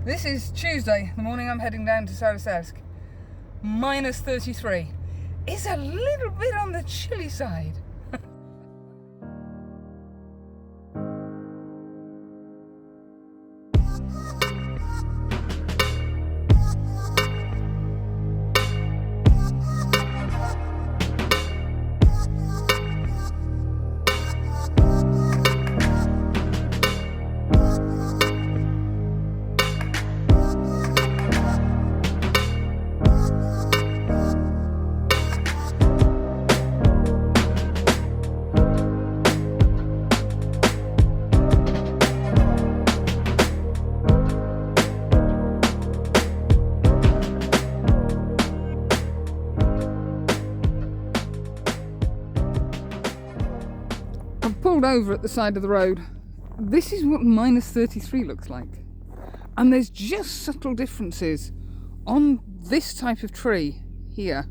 This is Tuesday, the morning I'm heading down to Saariselka. Minus 33. It's a little bit on the chilly side. Pulled over at the side of the road. This is what minus 33 looks like, and there's just subtle differences on this type of tree here.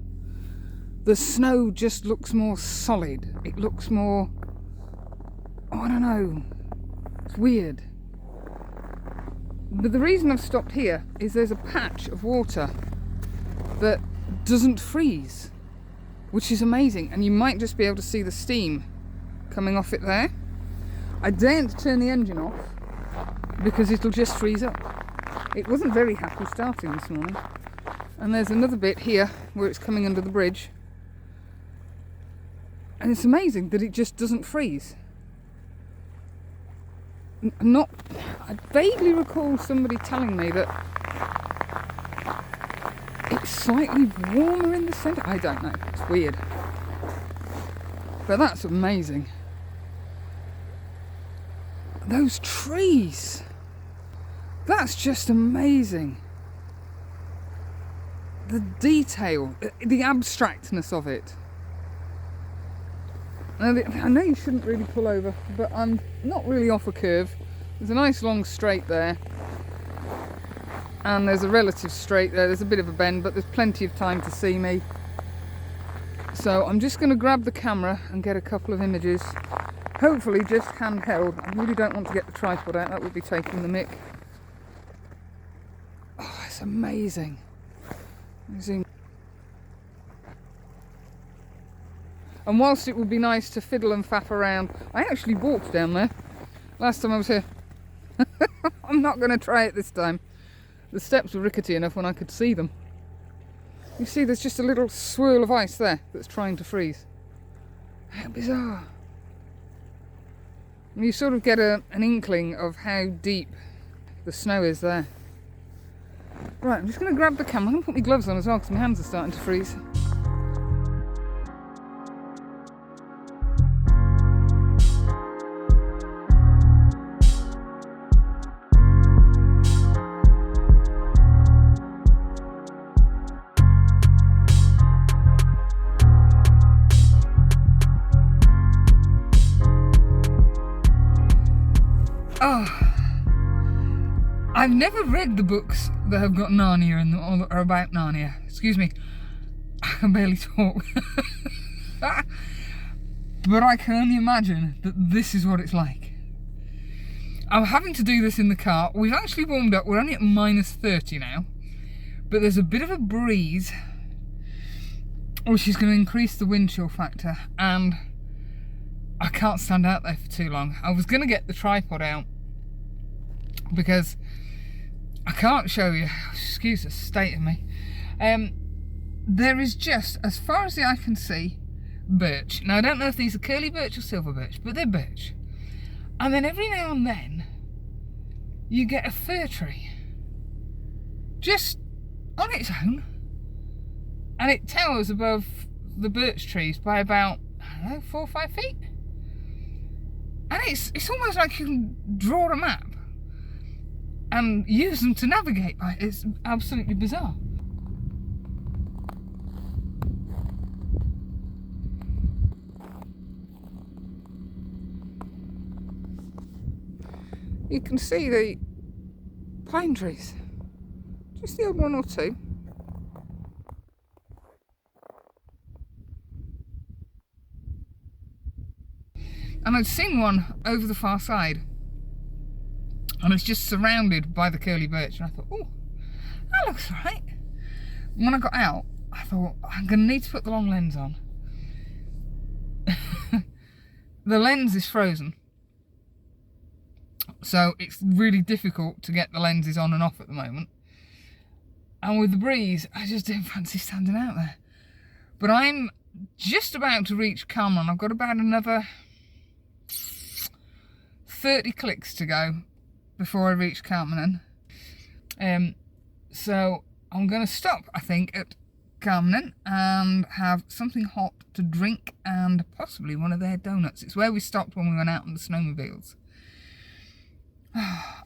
The snow just looks more solid. It looks more, I don't know, it's weird. But the reason I've stopped here is there's a patch of water that doesn't freeze, which is amazing, and you might just be able to see the steam coming off it there. I daren't turn the engine off because it'll just freeze up. It wasn't very happy starting this morning. And there's another bit here where it's coming under the bridge, and it's amazing that it just doesn't freeze. I vaguely recall somebody telling me that it's slightly warmer in the centre. I don't know, it's weird, but that's amazing. Those trees, that's just amazing. The detail, the abstractness of it. Now, I know you shouldn't really pull over, but I'm not really off a curve. There's a nice long straight there, and there's a relative straight there. There's a bit of a bend, but there's plenty of time to see me. So I'm just going to grab the camera and get a couple of images. Hopefully just handheld. I really don't want to get the tripod out, that would be taking the mick. Oh, it's amazing. Zoom. And whilst it would be nice to fiddle and faff around, I actually walked down there last time I was here. I'm not going to try it this time. The steps were rickety enough when I could see them. You see there's just a little swirl of ice there that's trying to freeze. How bizarre. And you sort of get an inkling of how deep the snow is there. Right, I'm just going to grab the camera. I'm going to put my gloves on as well because my hands are starting to freeze. Oh, I've never read the books that have got Narnia in them, or that are about Narnia. Excuse me, I can barely talk. But I can only imagine that this is what it's like. I'm having to do this in the car. We've actually warmed up. We're only at minus 30 now, but there's a bit of a breeze, which is going to increase the wind chill factor, and I can't stand out there for too long. I was going to get the tripod out because I can't show you, excuse the state of me. There is just, as far as the eye can see, birch. Now I don't know if these are curly birch or silver birch, but they're birch. And then every now and then you get a fir tree just on its own, and it towers above the birch trees by about, I don't know, 4 or 5 feet. And it's almost like you can draw a map and use them to navigate by. It's absolutely bizarre. You can see the pine trees, just the odd one or two. And I'd seen one over the far side, And it's just surrounded by the curly birch. And I thought, oh, that looks right. When I got out, I thought, I'm going to need to put the long lens on. The lens is frozen. So it's really difficult to get the lenses on and off at the moment. And with the breeze, I just didn't fancy standing out there. But I'm just about to reach Cameron. I've got about another 30 clicks to go before I reach Cameron. So I'm going to stop, I think, at Cameron and have something hot to drink and possibly one of their donuts. It's where we stopped when we went out on the snowmobiles.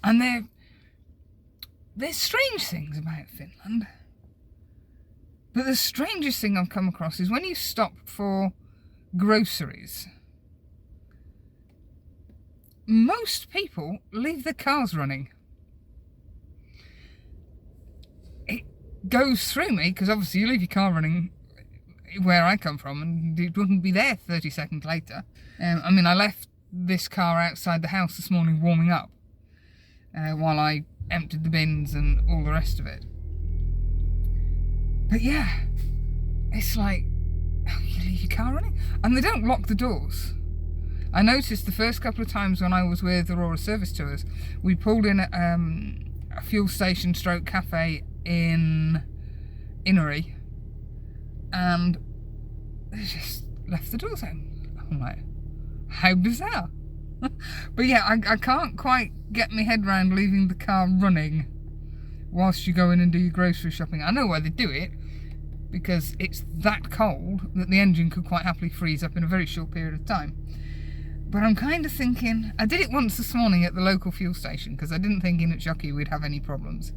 And there's strange things about Finland. But the strangest thing I've come across is when you stop for groceries, most people leave their cars running. It goes through me, because obviously you leave your car running where I come from and it wouldn't be there 30 seconds later. I mean, I left this car outside the house this morning warming up while I emptied the bins and all the rest of it. But yeah, it's like, oh, you leave your car running? And they don't lock the doors. I noticed the first couple of times when I was with Aurora Service Tours, we pulled in a fuel station stroke cafe in Inouye, and they just left the doors open. I'm like, how bizarre. But yeah, I can't quite get my head around leaving the car running whilst you go in and do your grocery shopping. I know why they do it, because it's that cold that the engine could quite happily freeze up in a very short period of time. But I'm kind of thinking, I did it once this morning at the local fuel station because I didn't think in Utsjoki we'd have any problems.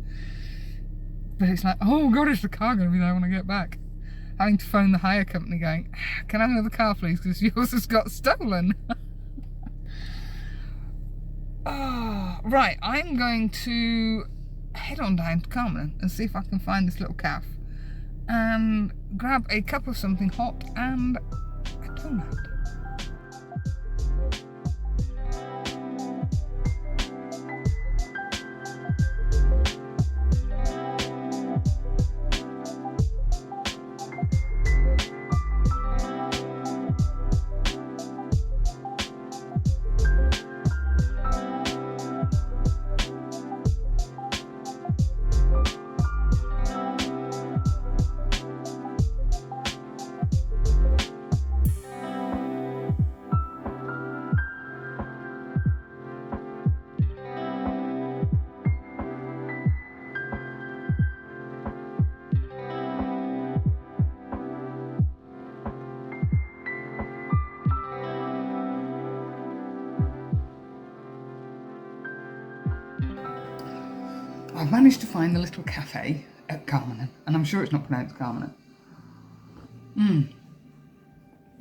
But it's like, oh God, is the car going to be there when I get back? Having to phone the hire company going, can I have another car please, because yours has got stolen. Oh, right, I'm going to head on down to Carmen and see if I can find this little cafe and grab a cup of something hot and a donut. I've managed to find the little cafe at Carmen, and I'm sure it's not pronounced Carmen. And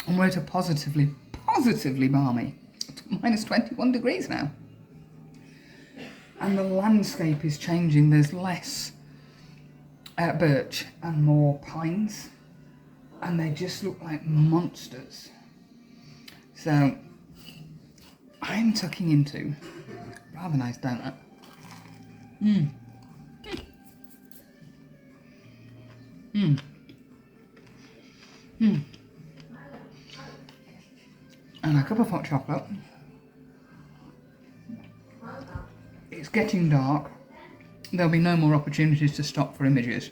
we're at a positively balmy. It's minus 21 degrees now. And the landscape is changing. There's less birch and more pines, and they just look like monsters. So I'm tucking into a rather nice donut. And a cup of hot chocolate. It's getting dark. There'll be no more opportunities to stop for images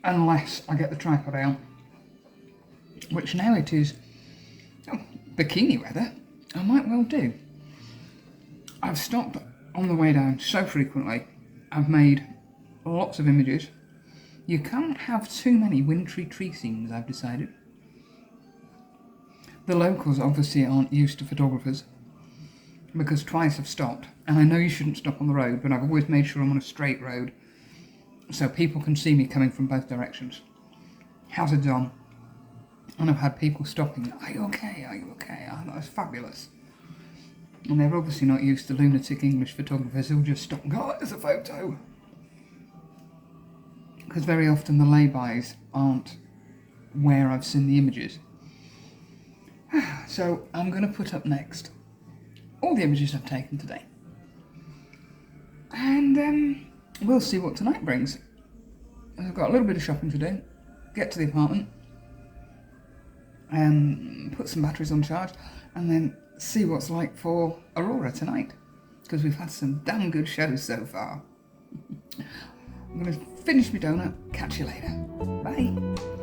unless I get the tripod out, which now it is bikini weather. I might well do. I've stopped on the way down so frequently. I've made lots of images. You can't have too many wintry tree scenes, I've decided. The locals obviously aren't used to photographers, because twice I've stopped, and I know you shouldn't stop on the road, but I've always made sure I'm on a straight road so people can see me coming from both directions. Hazards on. And I've had people stopping, are you okay, are you okay? Oh, that was fabulous. And they're obviously not used to lunatic English photographers who'll just stop and go, oh, there's a photo. Because very often the laybys aren't where I've seen the images. So I'm going to put up next all the images I've taken today. And we'll see what tonight brings. I've got a little bit of shopping to do, get to the apartment, put some batteries on charge, and then see what's like for Aurora tonight, because we've had some damn good shows so far. I'm going to finish my donut. Catch you later. Bye.